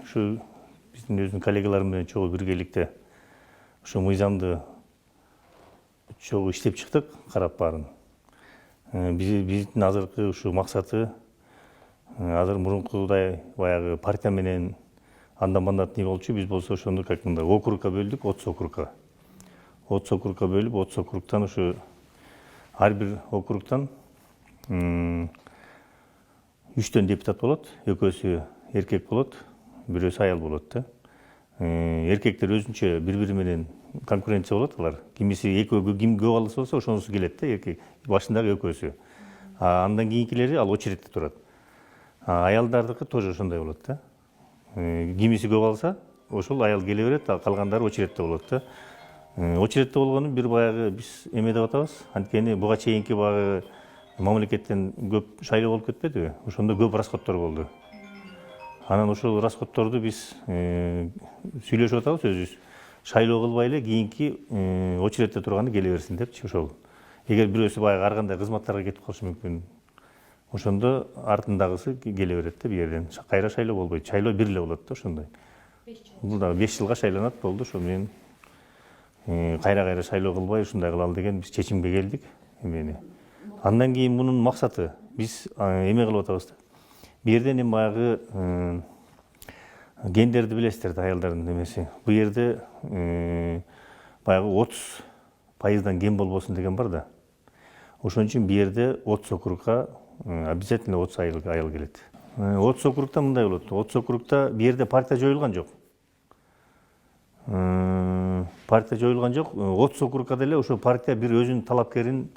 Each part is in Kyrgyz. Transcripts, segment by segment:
Ушу биздин өзүнүн коллегаларым менен чогуу биргеликте ушу мыйзамды чогуу иштеп чыктык, карап баарын. Биздин азыркы ушу максаты азыр мурункудай баягы партия менен андан-мындан не болчу, биз болсо ошондо как мындай округка бөлдүк, 30 округка. 30 округка бөлүп, 30 округтан ушу ар бир округтан 3төн депутат болот, экөөсү эркек болот, бирөөсү аял болот да. Эркектер өзүнчө бири-бири менен конкуренция болот алар. Кимиси ким көп алса болсо ошонусу келет да, эркек башындагы экөөсү. Андан кийинкилери ал очередте турат. Аялдардыкы тоже ошондой болот да. Кимиси көп алса, ошол аял келе берет, а калгандары очередте болот да. Очередте болгону бир баягы биз эме деп атабыз. Анткени буга чейинки баягы мамлекеттен көп шайлоо болуп кетпедиби? Ошондо көп расходдор болду. Анан ошол расходдорду биз сүйлөшүп атабыз өзүбүз. Шайлоо кылбай эле кийинки очередте турганы келе берсин депчи ошол. Эгер бирөөсү баягы ар кандай кызматтарга кетип калышы мүмкүн. Ошондо артындагысы келе берет да бир жерден. Кайра шайлоо болбойт. Шайлоо бир эле болот да ошондой. Бул дагы 5 жылга шайланат болду. Ошо менен кайра шайлоо кылбай ушундай кылалы деген биз чечимге келдик. Эмени. Андан кийин мунун максаты биз эме кылып атабыз да. Бу жерден эми баягы гендерди билесиздер да, аялдардын немеси. Бу жерде баягы 30% кем болбосун деген бар да. Ошон үчүн бу жерде 30 округка обязательно 30 аял келет. 30 округта мындай болот. 30 округта бу жерде партия жоюлган жок. Партия жоюлган жок. 30 округка деле ошо партия бир өзүнүн талапкерин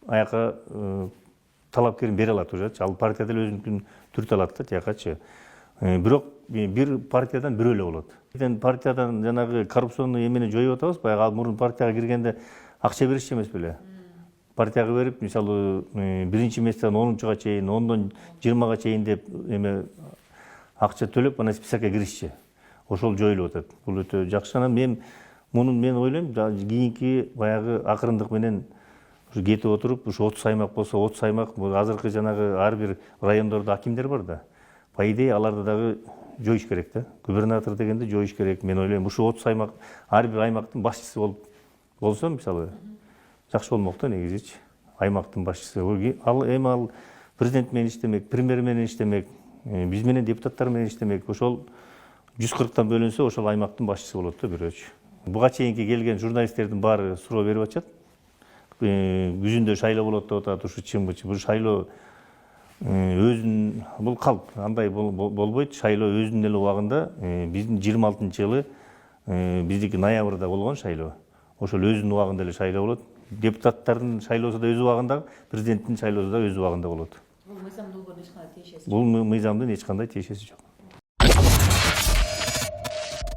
аяка талапкерин бере алат уже. Ал партия деле өзүнүн түртө алат да тиякачы. Бирок бир партиядан бирөө эле болот. Бирден партиядан жанагы коррупционный эмени жоюп атабыз. Баягы ал мурун партияга киргенде акча беришчи эмес беле? Партияга берип, мисалы, биринчи месттен 10-га чейин, 10дон 20га чейин деп эме акча төлөп, анан списокко киришчи. Ошол жоюлуп атат. Бул өтө жакшы. Анан мен ойлойм, кийинки баягы акырындык менен кетип отуруп, ушу 30 аймак болсо, 30 аймак, азыркы жанагы ар бир райондордо акимдер бар да. По идее, аларды дагы жоюш керек да. Губернатор дегенде жоюш керек. Мен ойлойм, ушу 30 аймак, ар бир аймактын башчысы болсо, мисалы, жакшы болмок да негизичи. Аймактын башчысы. Ал президент менен иштемек, премьер менен иштемек, биз менен депутаттар менен иштемек. Ошол 140тан бөлүнсө, ошол аймактын башчысы болот да бирөөчү. Буга чейинки келген журналисттердин баары суроо берип атышат. Күзүндө шайлоо болот деп атат, ушу чынбы? Бул шайлоо бул калп, андай болбойт. Шайлоо өзүнүн эле убагында биздин 26-жылы биздики ноябрда болгон шайлоо. Ошол өзүнүн убагында эле шайлоо болот. Депутаттардын шайлоосу да өз убагында, президенттин шайлоосу да өз убагында болот. Бул мыйзамдын эч кандай тиешеси жок.